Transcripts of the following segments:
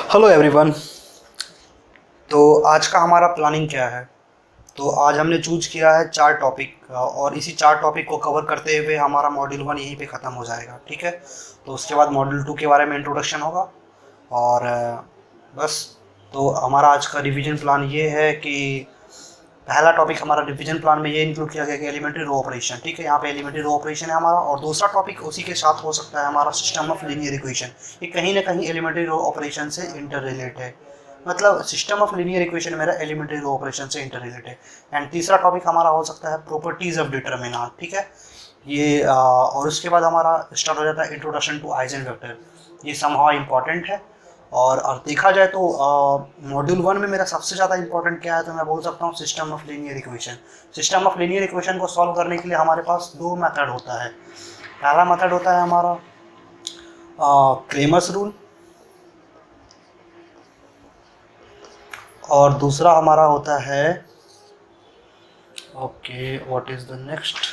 Hello everyone. तो आज का हमारा प्लानिंग क्या है? तो आज हमने चूज किया है 4 टॉपिक और इसी 4 टॉपिक को कवर करते हुए हमारा मॉड्यूल 1 यहीं पे ख़त्म हो जाएगा। ठीक है, तो उसके बाद मॉड्यूल 2 के बारे में इंट्रोडक्शन होगा और बस। तो हमारा आज का रिवीजन प्लान ये है कि पहला टॉपिक हमारा रिवीजन प्लान में ये इंक्लूड किया गया कि एलिमेंट्री रो ऑपरेशन। ठीक है, यहाँ पे एलिमेंट्री रो ऑपरेशन है हमारा, और दूसरा टॉपिक उसी के साथ हो सकता है हमारा सिस्टम ऑफ लीनियर इक्वेशन। ये कहीं ना कहीं एलिमेंट्री रो ऑपरेशन से इंटर रिलेट है, मतलब सिस्टम ऑफ लीनियर इक्वेशन मेरा एलिमेंट्री रो ऑपरेशन से इंटर रिलेट है। एंड तीसरा टॉपिक हमारा हो सकता है प्रॉपर्टीज ऑफ डिटर्मिनेंट। ठीक है, ये और उसके बाद हमारा स्टार्ट हो जाता है इंट्रोडक्शन टू आइजनवेक्टर। ये समहाउ इम्पॉर्टेंट है और देखा जाए तो मॉड्यूल 1 में मेरा सबसे ज़्यादा इंपॉर्टेंट क्या है, तो मैं बोल सकता हूँ system of linear equation. System of linear equation को सॉल्व करने के लिए हमारे पास 2 मेथड होता है। पहला मेथड होता है हमारा क्रेमर्स रूल, और दूसरा हमारा होता है okay what is the next,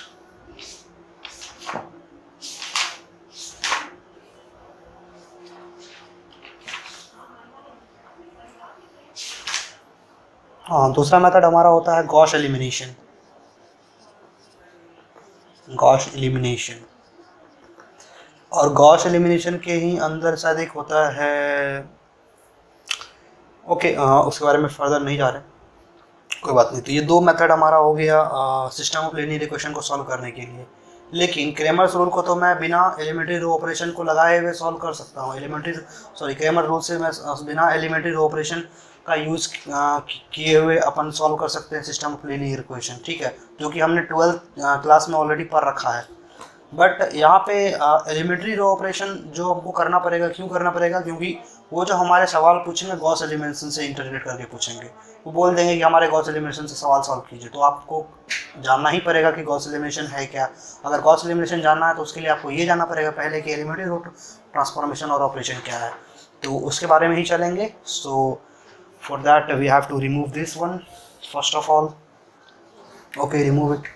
हाँ दूसरा मेथड हमारा होता है गॉस एलिमिनेशन। गॉस एलिमिनेशन और गॉस एलिमिनेशन के ही अंदर शायद एक होता है उसके बारे में फर्दर नहीं जा रहे, कोई बात नहीं। तो ये 2 मेथड हमारा हो गया सिस्टम ऑफ लीनियर इक्वेशन को सॉल्व करने के लिए। लेकिन क्रेमर्स रूल को तो मैं बिना एलिमेंट्री रो ऑपरेशन को लगाए हुए सॉल्व कर सकता हूँ। क्रेमर रूल से मैं बिना एलिमेंट्री रो ऑपरेशन का यूज़ किए हुए अपन सॉल्व कर सकते हैं सिस्टम ऑफ लीनियर इक्वेशन। ठीक है, जो कि हमने 12th क्लास में ऑलरेडी पढ़ रखा है। बट यहाँ पे एलिमेंट्री रो ऑपरेशन जो हमको करना पड़ेगा, क्यों करना पड़ेगा? क्योंकि वो जो हमारे सवाल पूछेंगे गॉस एलिमिनेशन से इंटरलेट करके पूछेंगे। वो बोल देंगे कि हमारे गॉस एलिमिनेशन से सवाल सॉल्व कीजिए, तो आपको जानना ही पड़ेगा कि गॉस एलिमिनेशन है क्या। अगर गॉस एलिमिनेशन जानना है तो उसके लिए आपको ये जानना पड़ेगा पहले कि एलिमेंट्री रो ट्रांसफॉर्मेशन और ऑपरेशन क्या है, तो उसके बारे में ही चलेंगे। So for that we have to remove this one first of all. Okay, remove it.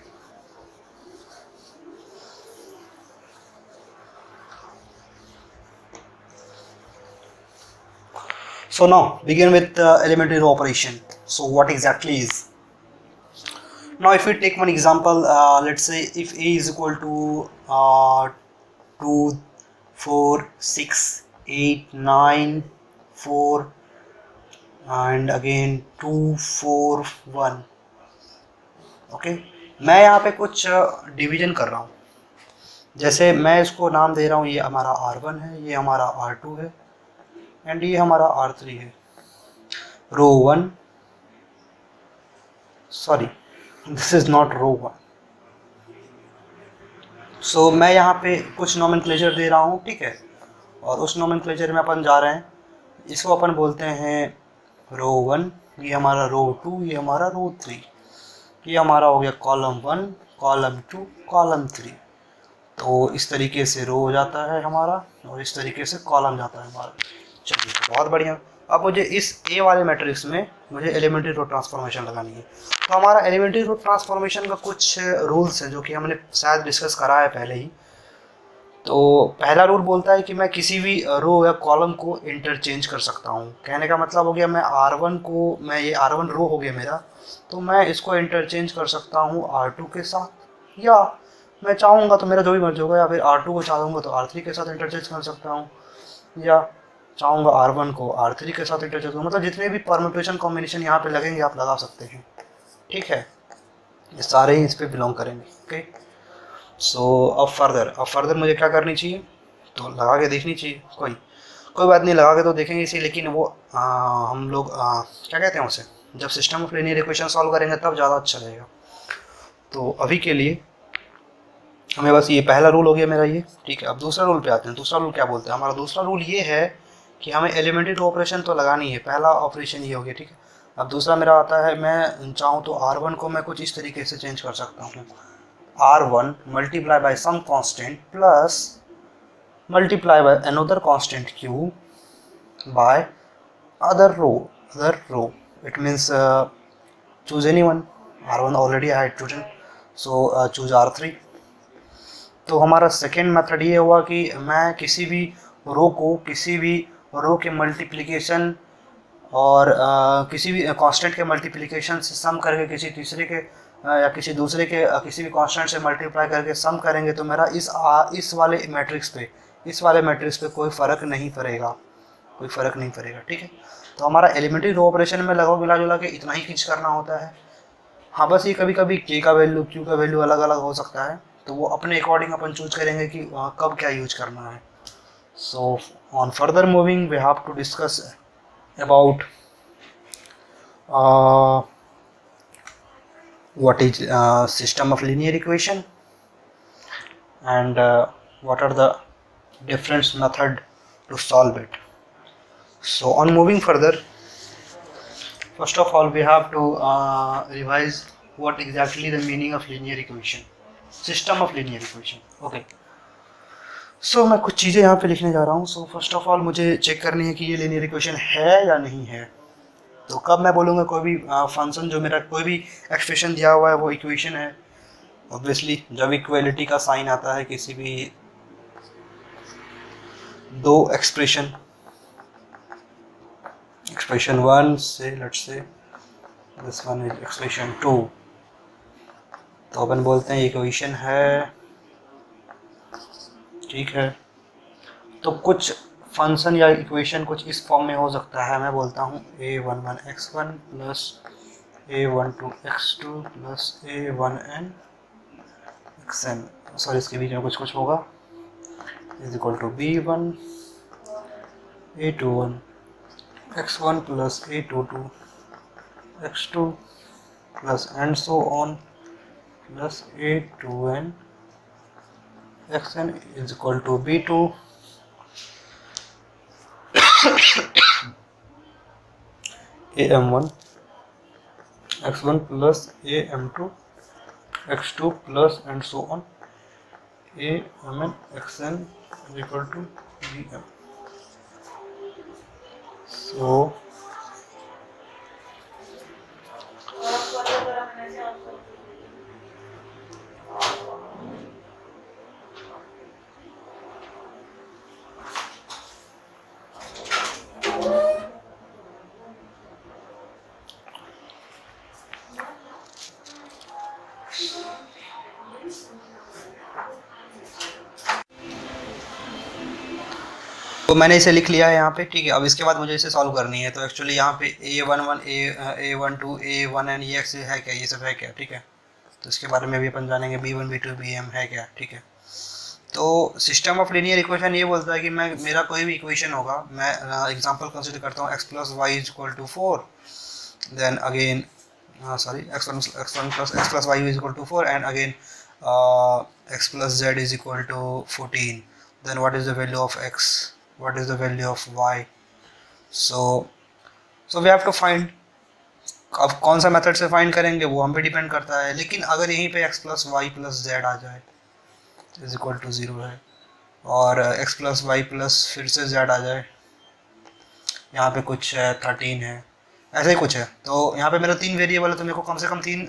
So now begin with elementary row operation. So what exactly is? Now if we take one example, let's say if a is equal to 2, 4, 6, 8, 9, 4 and again 2, 4, 1. Okay, मैं यहाँ पे कुछ division कर रहा हूँ। जैसे मैं इसको नाम दे रहा हूँ, ये हमारा R1 है, ये हमारा R2 है एंड ये हमारा R3 है। रो 1, सॉरी दिस इज नॉट रो 1। सो मैं यहाँ पे कुछ नोमेनक्लेचर दे रहा हूँ, ठीक है, और उस नोमेनक्लेचर में अपन जा रहे हैं। इसको अपन बोलते हैं रो 1, ये हमारा रो 2, ये हमारा रो 3, ये हमारा हो गया कॉलम 1, कॉलम 2, कॉलम 3। तो इस तरीके से रो हो जाता है हमारा और इस तरीके से कॉलम जाता है हमारा। चलिए, तो बहुत बढ़िया। अब मुझे इस ए वाले मैट्रिक्स में मुझे एलिमेंट्री रो ट्रांसफॉर्मेशन लगानी है। तो हमारा एलिमेंट्री रो ट्रांसफॉर्मेशन का कुछ रूल्स हैं जो कि हमने शायद डिस्कस करा है पहले ही। तो पहला रूल बोलता है कि मैं किसी भी रो या कॉलम को इंटरचेंज कर सकता हूँ। कहने का मतलब हो गया मैं R1 को, मैं ये R1 रो हो गया मेरा, तो मैं इसको इंटरचेंज कर सकता हूँ R2 के साथ, या मैं चाहूँगा तो मेरा जो भी मर्जी होगा, या फिर R2 को चाहूँगा तो R3 के साथ इंटरचेंज कर सकता हूँ, या चाहूँगा R1 को R3 के साथ इंटरचेंज करूँ। मतलब जितने भी परम्यूटेशन कॉम्बिनेशन यहाँ पे लगेंगे आप लगा सकते हैं। ठीक है, ये सारे ही इस पे बिलोंग करेंगे। ओके, सो अब फर्दर मुझे क्या करनी चाहिए? तो लगा के देखनी चाहिए। कोई बात नहीं, लगा के तो देखेंगे इसी, लेकिन वो हम लोग क्या कहते हैं उसे, जब system of linear equation solve करेंगे तब ज़्यादा अच्छा रहेगा। तो अभी के लिए हमें बस ये पहला रूल हो गया मेरा ये। ठीक है, अब दूसरा रूल पे आते हैं। दूसरा रूल क्या बोलते हैं? हमारा दूसरा रूल ये है कि हमें एलिमेंट्री रो ऑपरेशन तो लगानी है। पहला ऑपरेशन ये हो गया, ठीक है। अब दूसरा मेरा आता है, मैं चाहूँ तो R1 को मैं कुछ इस तरीके से चेंज कर सकता हूँ। R1 multiply by some constant plus multiply by another constant Q by other row. It means choose any one. R1 already I had chosen, so choose R3। तो हमारा सेकेंड मेथड ये हुआ कि मैं किसी भी रो को किसी भी रो के मल्टीप्लिकेशन और किसी भी कांस्टेंट के मल्टीप्लिकेशन से सम करके किसी तीसरे के या किसी दूसरे के किसी भी कांस्टेंट से मल्टीप्लाई करके सम करेंगे तो मेरा इस वाले मैट्रिक्स पे कोई फ़र्क नहीं पड़ेगा, ठीक है। तो हमारा एलिमेंट्री रो ऑपरेशन में लगभग मिला जुला के इतना ही खींच करना होता है। हाँ बस ये कभी कभी के का वैल्यू क्यू का वैल्यू अलग अलग हो सकता है, तो वो अपने अकॉर्डिंग अपन चूज करेंगे कि कब क्या यूज करना है। So on further moving we have to discuss about what is system of linear equation and what are the different method to solve it. So on moving further, first of all we have to revise what exactly the meaning of linear equation, system of linear equation. Okay, सो मैं कुछ चीज़ें यहाँ पे लिखने जा रहा हूँ। So first of all मुझे चेक करनी है कि ये लीनियर इक्वेशन है या नहीं है। तो कब मैं बोलूँगा कोई भी फंक्शन जो मेरा कोई भी एक्सप्रेशन दिया हुआ है वो इक्वेशन है, ऑब्वियसली जब इक्वलिटी का साइन आता है किसी भी दो एक्सप्रेशन 1 से let's say this one is expression 2, तो अपन बोलते हैं इक्वेशन है, ठीक है। तो कुछ फंक्शन या इक्वेशन कुछ इस फॉर्म में हो सकता है। मैं बोलता हूँ a11x1 plus a12x2 plus a1n xn, sorry इसके बीच में कुछ होगा, is equal to b1 a21 x1 plus a22 x2 plus and so on plus a2n xn is equal to b2 am1 x1 plus am2 x2 plus and so on amn xn is equal to bm. So तो मैंने इसे लिख लिया है यहाँ पे, ठीक है। अब इसके बाद मुझे इसे सॉल्व करनी है। तो एक्चुअली यहाँ पे a11 a12 a1n ये एक्स है क्या, ये सब है क्या, ठीक है। तो इसके बारे में भी अपन जानेंगे, b1 b2 bm है क्या, ठीक है। तो सिस्टम ऑफ लीनियर इक्वेशन ये बोलता है कि मेरा कोई भी इक्वेशन होगा, मैं एग्जांपल कंसीडर करता हूँ x plus y is equal to 4, then again sorry x1 plus x plus y is equal to 4 and again x plus z is equal to 14, then what is the value of x, what is the value of y, so we have to find। अब कौन सा method से find करेंगे वो हम पे depend करता है, लेकिन अगर यहीं पे x plus y plus z आ जाए इज इक्वल टू 0 है, और x प्लस वाई प्लस फिर से z आ जाए, यहाँ पे कुछ है 13 है, ऐसा ही कुछ है। तो यहाँ पे मेरा 3 वेरिएबल है, तो मेरे को कम से कम 3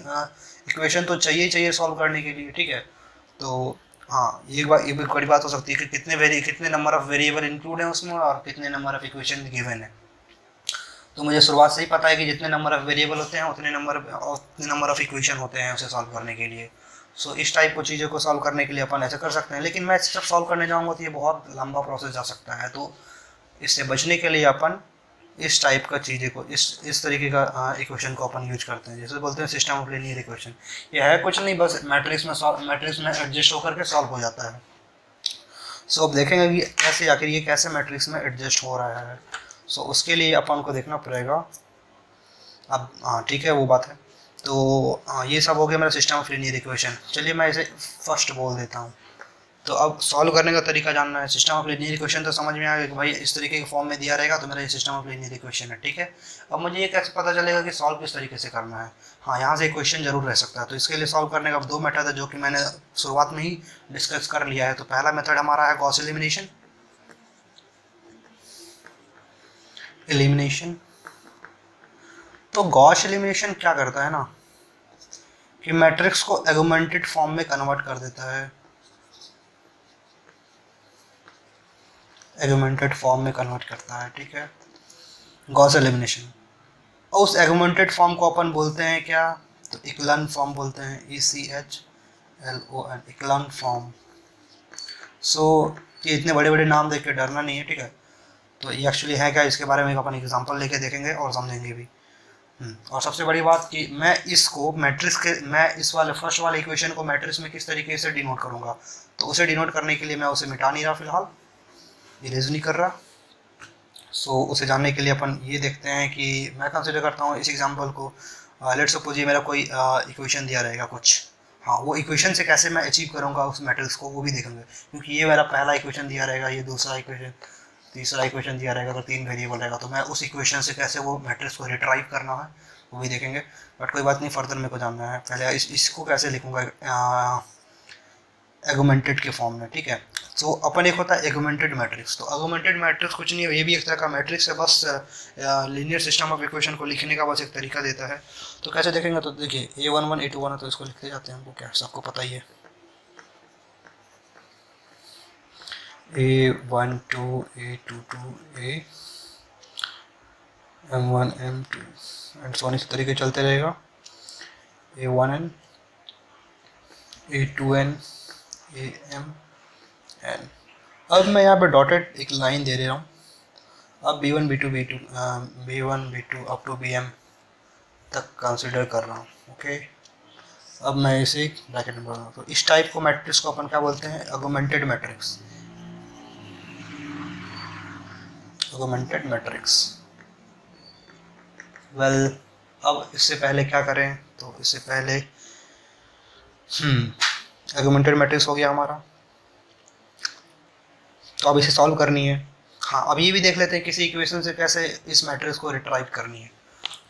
इक्वेशन तो चाहिए सॉल्व करने के लिए, ठीक है। तो हाँ ये एक बड़ी बात हो सकती है कि कितने नंबर ऑफ वेरिएबल इंक्लूड हैं उसमें और कितने नंबर ऑफ इक्वेशन गिवन है। तो मुझे शुरुआत से ही पता है कि जितने नंबर ऑफ वेरिएबल होते हैं उतने नंबर ऑफ इक्वेशन होते हैं उसे सॉल्व करने के लिए। सो इस टाइप को चीज़ों को सॉल्व करने के लिए अपन ऐसे कर सकते हैं, लेकिन मैं जब सॉल्व करने जाऊँगा तो ये बहुत लंबा प्रोसेस जा सकता है। तो इससे बचने के लिए अपन इस टाइप का चीज़ें को इस तरीके का इक्वेशन को अपन यूज करते हैं, जैसे बोलते हैं सिस्टम ऑफ लीनियर इक्वेशन। ये है कुछ नहीं, बस मैट्रिक्स में एडजस्ट होकर के सॉल्व हो जाता है। सो अब देखेंगे कि कैसे आखिर ये कैसे मैट्रिक्स में एडजस्ट हो रहा है। सो उसके लिए अपन को देखना पड़ेगा। अब हाँ ठीक है वो बात है। तो ये सब हो गया मेरा सिस्टम ऑफ लीनियर इक्वेशन। चलिए मैं इसे फर्स्ट बोल देता हूँ। तो अब सॉल्व करने का तरीका जानना है। सिस्टम ऑफ लीनियर इक्वेशन तो समझ में आ गया कि भाई इस तरीके के फॉर्म में दिया रहेगा तो मेरा ये सिस्टम ऑफ लीनियर इक्वेशन है, ठीक है। अब मुझे ये कैसे पता चलेगा कि सॉल्व किस तरीके से करना है। हाँ यहाँ से इक्वेशन जरूर रह सकता है, तो इसके लिए सॉल्व करने का 2 मेथड है जो कि मैंने शुरुआत में ही डिस्कस कर लिया है। तो पहला मेथड हमारा है गॉस एलिमिनेशन। तो गॉस एलिमिनेशन क्या करता है ना कि मैट्रिक्स को एगुमेंटेड फॉर्म में कन्वर्ट कर देता है। एगुमेंटेड फॉर्म में कन्वर्ट करता है, ठीक है, गॉस एलिमिनेशन। और उस एगुमेंटेड फॉर्म को अपन बोलते हैं क्या, तो इक्लन फॉर्म बोलते हैं, ECHLON, इक्लन फॉर्म। सो ये इतने बड़े बड़े नाम देख के डरना नहीं है, ठीक है। तो ये एक्चुअली है क्या, इसके बारे में अपन एग्जांपल लेके देखेंगे और समझेंगे भी। और सबसे बड़ी बात कि मैं इसको मैट्रिक्स के, मैं इस वाले फर्स्ट वाले इक्वेशन को मैट्रिक्स में किस तरीके से डिनोट करूँगा, तो उसे डिनोट करने के लिए मैं उसे मिटा नहीं रहा फिलहाल, इरेज नहीं कर रहा। सो उसे जानने के लिए अपन ये देखते हैं कि मैं कंसिडर करता हूँ इस एग्जांपल को, लेट्स सपोज ये मेरा कोई इक्वेशन दिया रहेगा कुछ, हाँ वो इक्वेशन से कैसे मैं अचीव करूँगा उस मैट्रिक्स को वो भी देखेंगे, क्योंकि ये मेरा पहला इक्वेशन दिया रहेगा, ये दूसरा इक्वेशन, तीसरा इक्वेशन दिया रहेगा, अगर 3 वेरिएबल रहेगा तो मैं उस इक्वेशन से कैसे वो मैट्रिक्स को रिट्राइव करना है वो भी देखेंगे। बट कोई बात नहीं, फर्दर मेरे को जानना है पहले इसको कैसे लिखूँगा एगुमेंटेड के फॉर्म में, ठीक है। तो अपन एक होता है एगुमेंटेड मैट्रिक्स, तो एगुमेंटेड मैट्रिक्स कुछ नहीं है, ये भी एक तरह का मैट्रिक्स है, बस लीनियर सिस्टम ऑफ इक्वेशन को लिखने का बस एक तरीका देता है। तो कैसे देखेंगे, तो देखिए A11 A21 है तो इसको लिखते जाते हैं, हमको क्या सबको पता ही है, A12 A22 M1 M2 and so on, इस तरीके चलते रहेगा, A1N A2N AM। अब मैं यहाँ पे डॉटेड एक लाइन दे रहा हूँ, अब B1 B2 up to BM तक कंसिडर कर रहा हूँ, ओके। अब मैं इसे ब्रैकेट में बोलूँ, तो इस टाइप को मैट्रिक्स को अपन क्या बोलते हैं, एगुमेंटेड मैट्रिक्स, एगुमेंटेड मैट्रिक्स। वेल अब इससे पहले क्या करें, तो इससे पहले एगुमेंटेड मैट्रिक्स हो गया हमारा, तो अब इसे सॉल्व करनी है। हाँ अब ये भी देख लेते हैं किसी इक्वेशन से कैसे इस मैट्रिक्स को रिट्राइव करनी है।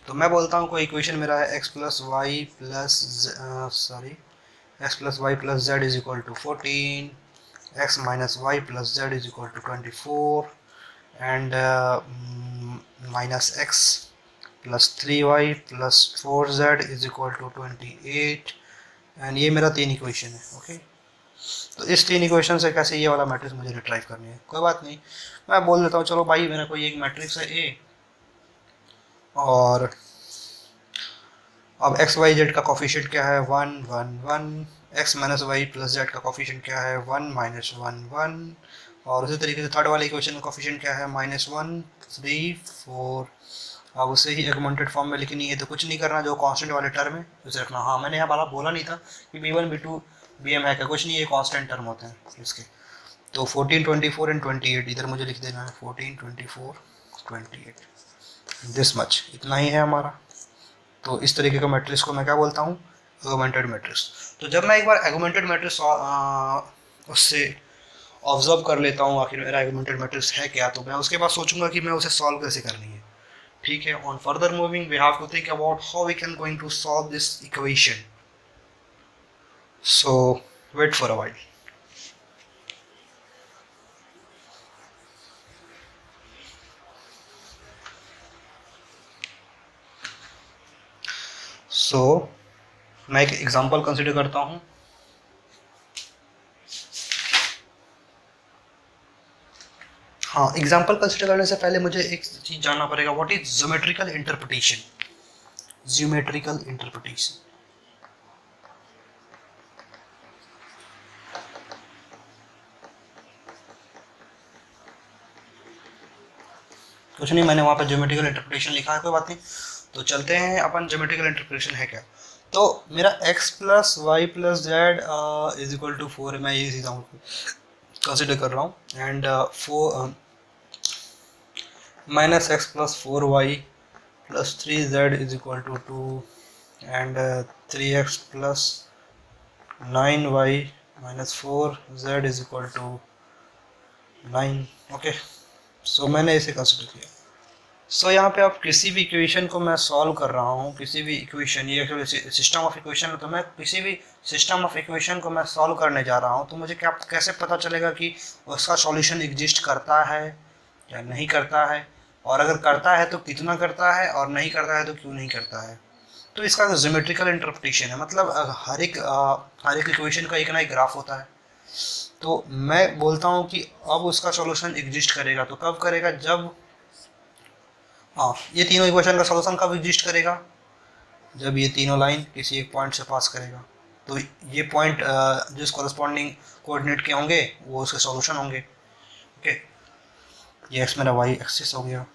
तो मैं बोलता हूँ कोई इक्वेशन मेरा है x plus y plus z is equal to 14, x minus y plus z is equal to 24 and minus x plus 3y plus 4z is equal to 28 and ये मेरा 3 इक्वेशन है, ओके। तो इस 3 इक्वेशन से कैसे ये वाला मैट्रिक्स मुझे रिट्राइव करनी है, कोई बात नहीं, मैं बोल देता हूँ चलो भाई मेरा कोई एक मैट्रिक्स है A, और अब एक्स वाई जेड का कोफिशिएंट क्या है 1 1 1, x minus y plus z का कोफिशिएंट क्या है 1 माइनस 1 1, और उसी तरीके से थर्ड वाले इक्वेशन का कोफिशिएंट क्या है -1 3 4। अब उसे ही एगुमेंटेड फॉर्म में लिखनी है, तो कुछ नहीं करना, जो कांस्टेंट वाले टर्म है उसे रखना। हाँ मैंने यहाँ वाला बोला नहीं था कि B1 B2 BM है क्या, कुछ नहीं, ये कांस्टेंट टर्म होते हैं इसके। तो 14 24 एंड 28 इधर मुझे लिख देना है, 14 24 28, दिस मच, इतना ही है हमारा। तो इस तरीके का मैट्रिक्स को मैं क्या बोलता हूँ, एगुमेंटेड मैट्रिक्स। तो जब मैं एक बार एगुमेंटेड मैट्रिक्स उससे ऑब्जर्व कर लेता हूँ आखिर मेरा एगुमेंटेड मैट्रिक्स है क्या, तो मैं उसके बाद सोचूंगा कि मैं उसे सॉल्व कैसे करनी है, ठीक है। On further moving we have to think about how we can going to solve this equation, so wait for a while. So मैं एक एग्जांपल कंसिडर करता हूँ, हाँ एग्जांपल कंसिडर करने से पहले मुझे एक चीज जानना पड़ेगा, what is geometrical interpretation, geometrical interpretation. कुछ नहीं, मैंने वहाँ पर ज्योमेट्रिकल इंटरप्रिटेशन लिखा है, कोई बात नहीं। तो चलते हैं अपन, ज्योमेट्रिकल इंटरप्रिटेशन है क्या। तो मेरा x plus y plus z is equal to 4 है, मैं ये सीधा कंसिडर कर रहा हूँ, and 4 minus x plus 4y plus 3z is equal to 2 and 3x plus 9y minus 4z is equal to 9, okay. So मैंने इसे कंसिडर किया। सो यहाँ पे आप किसी भी इक्वेशन को मैं सॉल्व कर रहा हूँ, किसी भी इक्वेशन, ये एक्चुअली सिस्टम ऑफ इक्वेशन है, तो मैं किसी भी सिस्टम ऑफ इक्वेशन को मैं सॉल्व करने जा रहा हूँ, तो मुझे क्या कैसे पता चलेगा कि उसका सॉल्यूशन एग्जिस्ट करता है या नहीं करता है, और अगर करता है तो कितना करता है, और नहीं करता है तो क्यों नहीं करता है। तो इसका ज्योमेट्रिकल इंटरप्रिटेशन है, मतलब हर एक इक्वेशन का एक ना एक ग्राफ होता है, तो मैं बोलता हूँ कि अब उसका सॉल्यूशन एग्जिस्ट करेगा। तो कब करेगा? जब ये तीनों इक्वेशन का सॉल्यूशन कब एग्जिस्ट करेगा? जब ये तीनों लाइन किसी एक पॉइंट से पास करेगा। तो ये पॉइंट जिस कॉरस्पॉन्डिंग कोऑर्डिनेट के होंगे वो उसके सॉल्यूशन होंगे। ओके, ये एक्स मेरा वाई एक्सिस हो गया।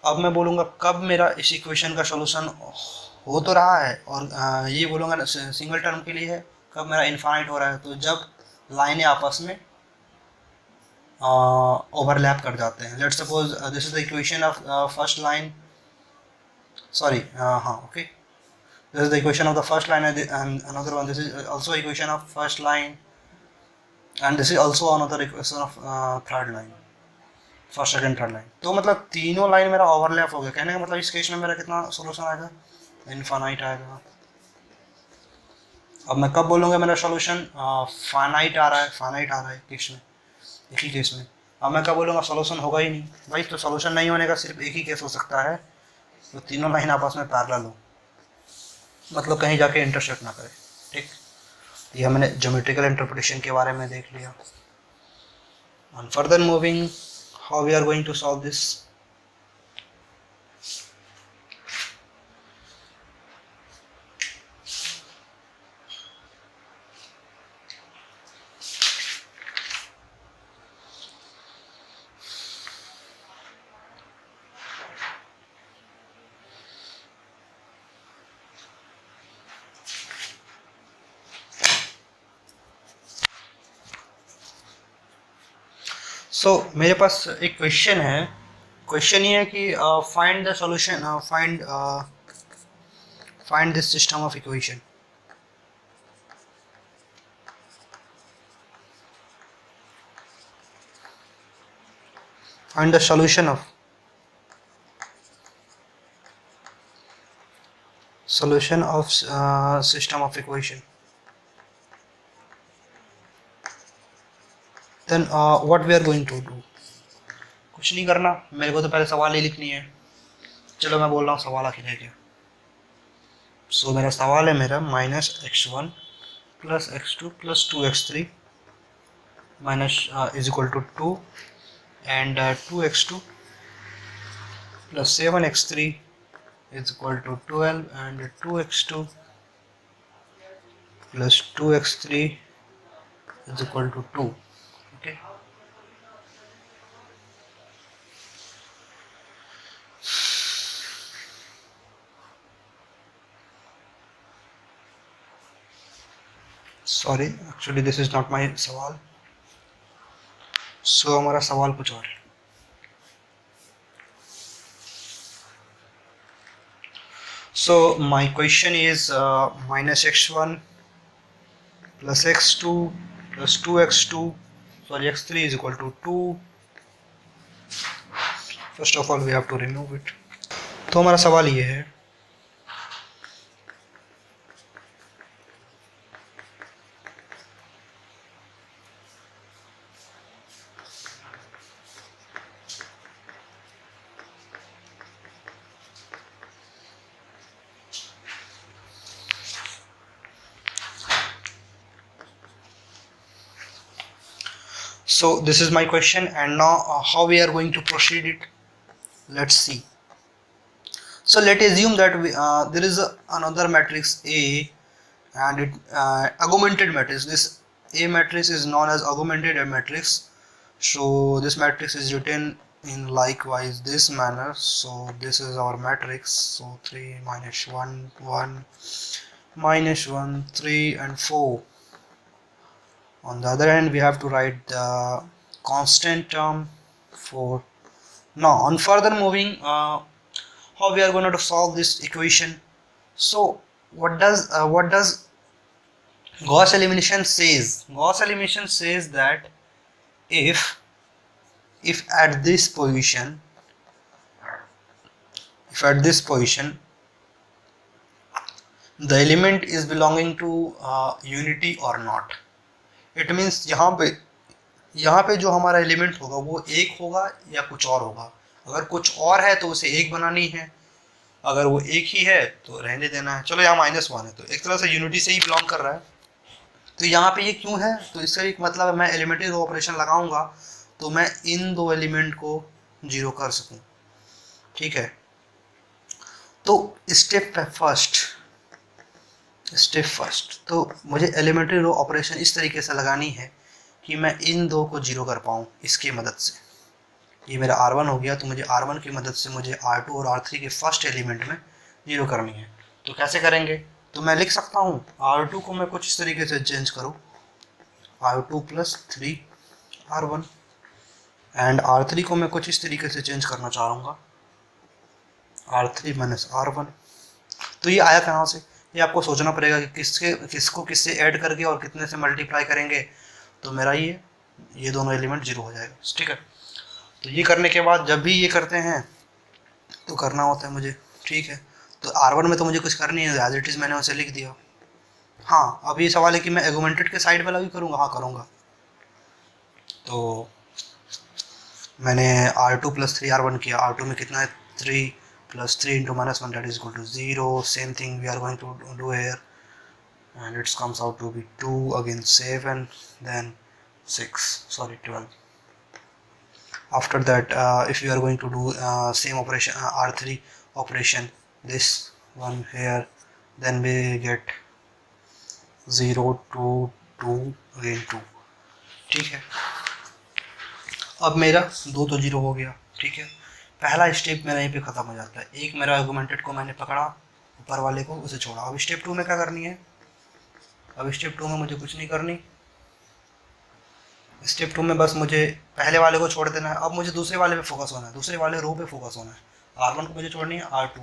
अब मैं बोलूँगा कब मेरा इस इक्वेशन का सॉल्यूशन हो तो रहा है, और ये बोलूँगा सिंगल टर्म के लिए है, कब मेरा इनफाइनाइट हो रहा है? तो जब लाइनें आपस में ओवरलैप कर जाते हैं। Let's suppose this is the equation of first line, sorry okay, this is the equation of the first line and another one, this is also equation of first line and this is also another equation of third line, first second third line. तो मतलब तीनों line मेरा overlap हो गया। कहने का मतलब इस केस में मेरा कितना सॉल्यूशन आएगा? इनफाइनाइट आएगा। अब मैं कब बोलूँगा मेरा सॉल्यूशन फाइनाइट आ रहा है? फाइनाइट आ रहा है केस में, एक ही केस में। अब मैं कब बोलूँगा सॉल्यूशन होगा ही नहीं? भाई तो सॉल्यूशन नहीं होने का सिर्फ एक ही केस हो सकता है, तो तीनों लाइन आपस में पैरेलल हो, मतलब कहीं जाके इंटरसेक्ट ना करे। ठीक, ये हमने ज्योमेट्रिकल इंटरप्रिटेशन के बारे में देख लिया। On further moving, how we are going to solve this? So मेरे पास एक क्वेश्चन है। क्वेश्चन ये है कि find the solution, find this system of equation. Find the solution of system of equation. Then what we are going to do? कुछ नहीं करना, मेरे को तो पहले सवाल ही लिखनी है। चलो मैं बोल रहा हूँ सवाल आखिर है क्या। सो मेरा सवाल है मेरा -x1 + x2 + 2x3 minus is equal to 2 and 2x2 + 7x3 is equal to 12 and 2x2 + 2x3 is equal to 2। Okay. Sorry, actually this is not my सवाल। So हमारा सवाल कुछ और है। So my question is -x1 + x2 + 2x2 sorry x3 is equal to 2। First of all we have to remove it। तो हमारा सवाल ये है so this is my question and now how we are going to proceed it, let's see। So let's assume that there is another matrix A and it augmented matrix. This A matrix is known as augmented matrix. So this matrix is written in likewise this manner. So this is our matrix. So 3 - 1 1 -1 3 and 4. On the other hand we have to write the constant term 4. Now on further moving, how we are going to solve this equation? So what does Gauss elimination says? Gauss elimination says that if at this position the element is belonging to unity or not, it means यहाँ पे जो हमारा element होगा वो एक होगा या कुछ और होगा। अगर कुछ और है तो उसे एक बनानी है, अगर वो एक ही है तो रहने देना है। चलो यहाँ -1 है तो एक तरह से यूनिटी से ही बिलोंग कर रहा है। तो यहाँ पे ये क्यों है, तो इसका एक मतलब है मैं एलिमेंट्री रो ऑपरेशन लगाऊंगा तो मैं इन दो एलिमेंट को 0 कर सकूं, ठीक है। तो स्टेप फर्स्ट तो मुझे एलिमेंट्री रो ऑपरेशन इस तरीके से लगानी है कि मैं इन दो को 0 कर पाऊँ इसकी मदद से। ये मेरा R1 हो गया, तो मुझे R1 की मदद से मुझे R2 और R3 के फर्स्ट एलिमेंट में 0 करनी है। तो कैसे करेंगे, तो मैं लिख सकता हूँ R2 को मैं कुछ इस तरीके से चेंज करूँ, R2 + 3R1, एंड R3 को मैं कुछ इस तरीके से चेंज करना चाहूँगा, R3 - R1। तो ये आया कहाँ से, ये आपको सोचना पड़ेगा कि किसको किससे ऐड करके और कितने से मल्टीप्लाई करेंगे। तो मेरा ये दोनों एलिमेंट 0 हो जाएगा, ठीक है। तो ये करने के बाद जब भी ये करते हैं तो करना होता है मुझे, ठीक है। तो R1 में तो मुझे कुछ करनी है, एज इट इज़ मैंने उसे लिख दिया। हाँ, अब ये सवाल है कि मैं एगुमेंटेड के साइड वाला भी करूँगा, हाँ करूँगा। तो मैंने R2 + 3R1 किया, R2 में कितना है 3 + 3 × -1 that is equal to 0. Same thing we are going to do here, and it comes out to be 2, again 7, then 6, sorry 12. After that if you are going to do same operation, R3 operation, this one here, then we get 0, 2, 2, again 2, ठीक है। अब मेरा 2 तो 0 हो गया, ठीक है। पहला स्टेप मेरा यहीं पे ख़त्म हो जाता है। एक मेरा आर्गुमेंटेड को मैंने पकड़ा, ऊपर वाले को उसे छोड़ा। अब स्टेप 2 में क्या करनी है, अब स्टेप 2 में मुझे कुछ नहीं करनी। स्टेप 2 में बस मुझे पहले वाले को छोड़ देना है। अब मुझे दूसरे वाले पे फोकस होना है, दूसरे वाले रो पे फोकस होना है। R1 को मुझे छोड़नी है, R2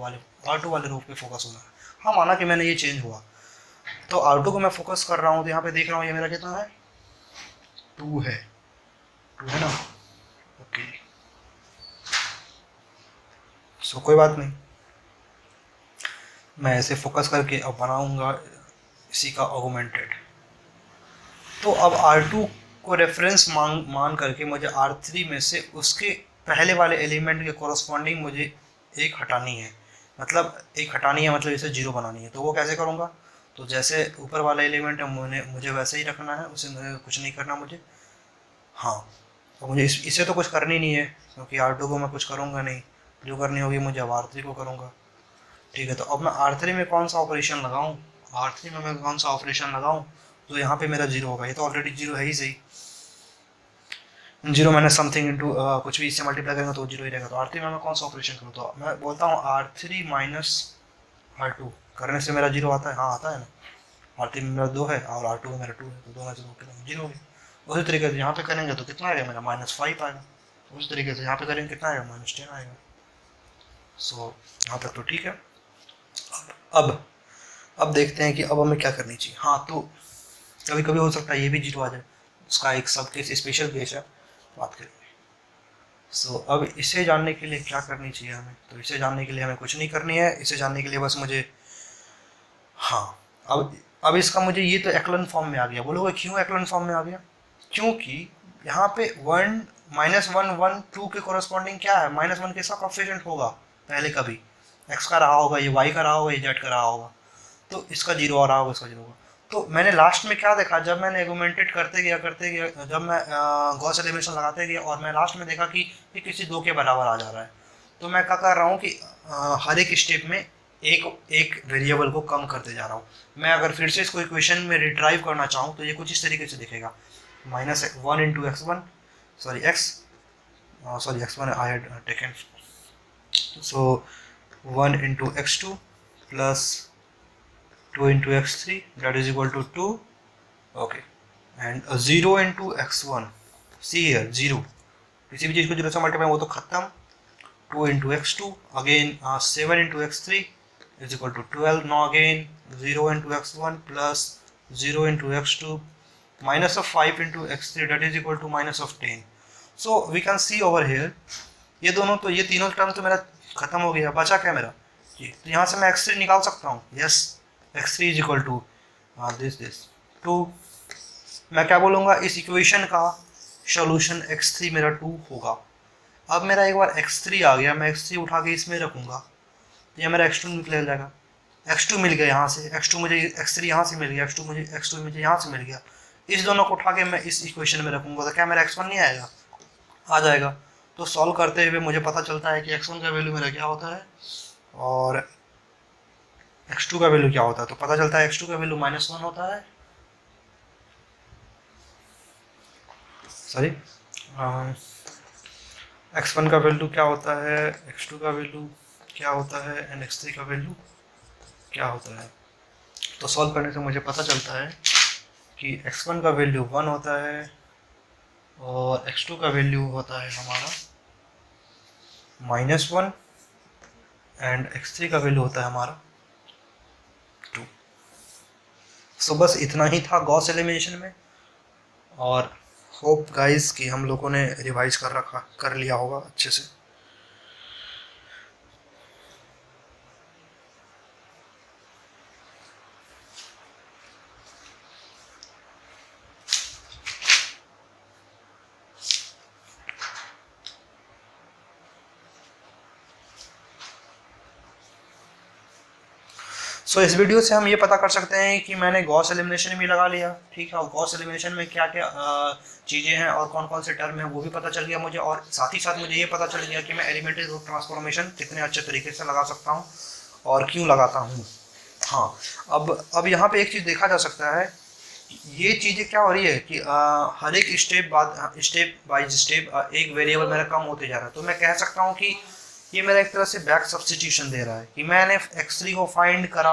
वाले रो पे फोकस होना है। हाँ, माना कि मैंने ये चेंज हुआ, तो R2 को मैं फोकस कर रहा हूँ, तो यहाँ पे देख रहा हूँ ये मेरा कितना है, 2 है ना, ओके। सो कोई बात नहीं, मैं ऐसे फोकस करके अब बनाऊंगा इसी का ऑगमेंटेड। तो अब R2 को रेफरेंस मान करके मुझे R3 में से उसके पहले वाले एलिमेंट के कोरस्पॉन्डिंग मुझे एक हटानी है, मतलब इसे 0 बनानी है। तो वो कैसे करूँगा, तो जैसे ऊपर वाला एलिमेंट है मुझे वैसे ही रखना है, उसे कुछ नहीं करना मुझे। हाँ, तो मुझे इसे तो कुछ करनी नहीं है, क्योंकि R2 को मैं कुछ करूँगा नहीं, जो करनी होगी मुझे अब R3 को करूँगा, ठीक है। तो अब मैं R3 में कौन सा ऑपरेशन लगाऊँ, तो यहाँ पे मेरा 0 होगा। ये तो ऑलरेडी 0 है ही सही, 0 माइनस समथिंग इंटू कुछ भी इससे मल्टीप्लाई करेंगे तो 0 ही रहेगा। तो R3 में मैं कौन सा ऑपरेशन करूँ, तो मैं बोलता हूँ R3 - R2 करने से मेरा 0 आता है, हाँ आता है ना। R3 में मेरा 2 है और R2 में मेरा 2 है, तो 2 में से 2 कितना 0 हो गया। उसी तरीके से यहाँ पे करेंगे तो कितना आएगा मेरा, -5 आएगा। उसी तरीके से यहाँ पे करेंगे कितना आएगा, -10 आएगा। सो यहाँ तक तो ठीक है। अब देखते हैं कि अब हमें क्या करनी चाहिए। हाँ, तो कभी कभी हो सकता है ये भी 0 आ जाए, उसका एक सब केस स्पेशल केस है, बात करेंगे। सो अब इसे जानने के लिए क्या करनी चाहिए हमें, तो इसे जानने के लिए हमें कुछ नहीं करनी है। इसे जानने के लिए बस मुझे, हाँ, अब इसका मुझे ये तो एक्लन फॉर्म में आ गया। बोलोगे क्यों एक्लन फॉर्म में आ गया, क्योंकि यहाँ पे 1 -1 1 2 के कोरस्पॉन्डिंग क्या है, -1 किसका कोएफिशिएंट होगा, पहले कभी x का रहा होगा, ये y का रहा होगा, ये z का रहा होगा, तो इसका 0 आ रहा होगा, इसका 0 होगा। तो मैंने लास्ट में क्या देखा, जब मैंने एगुमेंटेड करते गया, जब मैं गॉस एलिमिनेशन लगाते गया और मैं लास्ट में देखा कि ये किसी 2 के बराबर आ जा रहा है, तो मैं क्या कर रहा हूँ कि हर एक स्टेप में एक वेरिएबल को कम करते जा रहा हूँ। मैं अगर फिर से इसको इक्वेशन में रिट्राइव करना चाहूँ तो ये कुछ इस तरीके से दिखेगा, -1 × x1, x1 I had taken, so 1 × x2 plus 2 × x3 that is equal to 2, okay, and 0 × x1, see here 0, किसी भी चीज़ को 0 से मल्टीप्लाई वो तो खत्म। 2 × x2 again 7 × x3 is equal to 12. Now again 0 × x1 plus 0 × x2 minus of 5 × x3 that is equal to -10. So we can see over here, ये तीनों term तो मेरा खत्म हो गया। बचा क्या मेरा जी, तो यहाँ से मैं x3 निकाल सकता हूँ। Yes, x3 is equal to this 2। मैं क्या बोलूँगा, इस इक्वेशन का सॉल्यूशन x3 मेरा 2 होगा। अब मेरा एक बार x3 आ गया, मैं x3 उठा के इसमें रखूँगा, तो यह मेरा x2 निकल जाएगा। x2 मिल गया यहाँ से, x2 मुझे x3 यहाँ से मिल गया, x2 मुझे यहाँ से मिल गया। इस दोनों को उठा के मैं इस इक्वेशन में रखूँगा तो क्या मेरा x1 नहीं आएगा? आ जाएगा। तो सॉल्व करते हुए मुझे पता चलता है कि x1 का वैल्यू मेरा क्या होता है और x2 का वैल्यू क्या होता है। तो पता चलता है x2 का वैल्यू -1 होता है, सॉरी x1 का वैल्यू क्या होता है, x2 का वैल्यू क्या होता है एंड x3 का वैल्यू क्या होता है। तो सॉल्व करने से मुझे पता चलता है कि x1 का वैल्यू 1 होता है और x2 का वैल्यू होता है हमारा -1 एंड x3 का वैल्यू होता है हमारा 2। सो बस इतना ही था गॉस एलिमिनेशन में, और होप गाइस कि हम लोगों ने रिवाइज कर लिया होगा अच्छे से। सो इस वीडियो से हम ये पता कर सकते हैं कि मैंने गॉस एलिमिनेशन भी लगा लिया, ठीक है, और गॉस एलिमिनेशन में क्या क्या चीज़ें हैं और कौन कौन से टर्म हैं वो भी पता चल गया मुझे, और साथ ही साथ मुझे ये पता चल गया कि मैं एलिमेंट्री रूट ट्रांसफॉर्मेशन कितने अच्छे तरीके से लगा सकता हूँ और क्यों लगाता हूँ। हाँ, अब यहाँ पे एक चीज़ देखा जा सकता है, ये चीज़ें क्या हो रही है कि हर एक स्टेप बाय स्टेप एक वेरिएबल मेरा कम होते जा रहा है। तो मैं कह सकता हूँ कि ये मेरा एक तरह से बैक सब्स्टिट्यूशन दे रहा है कि मैंने x3 को फाइंड करा,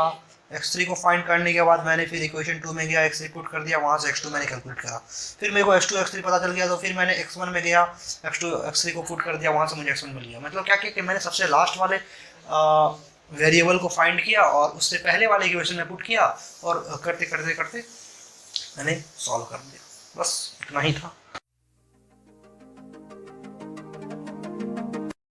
x3 को फाइंड करने के बाद मैंने फिर इक्वेशन 2 में गया, x3 पुट कर दिया, वहाँ से x2 मैंने कैलकुलेट करा, फिर मेरे को x2 x3 पता चल गया तो फिर मैंने x1 में गया, x2 x3 को पुट कर दिया, वहाँ से मुझे x1 मिल गया। मतलब क्या कि मैंने सबसे लास्ट वाले वेरिएबल को फाइंड किया और उससे पहले वाले इक्वेशन में पुट किया और करते करते करते मैंने सॉल्व कर दिया। बस इतना ही था।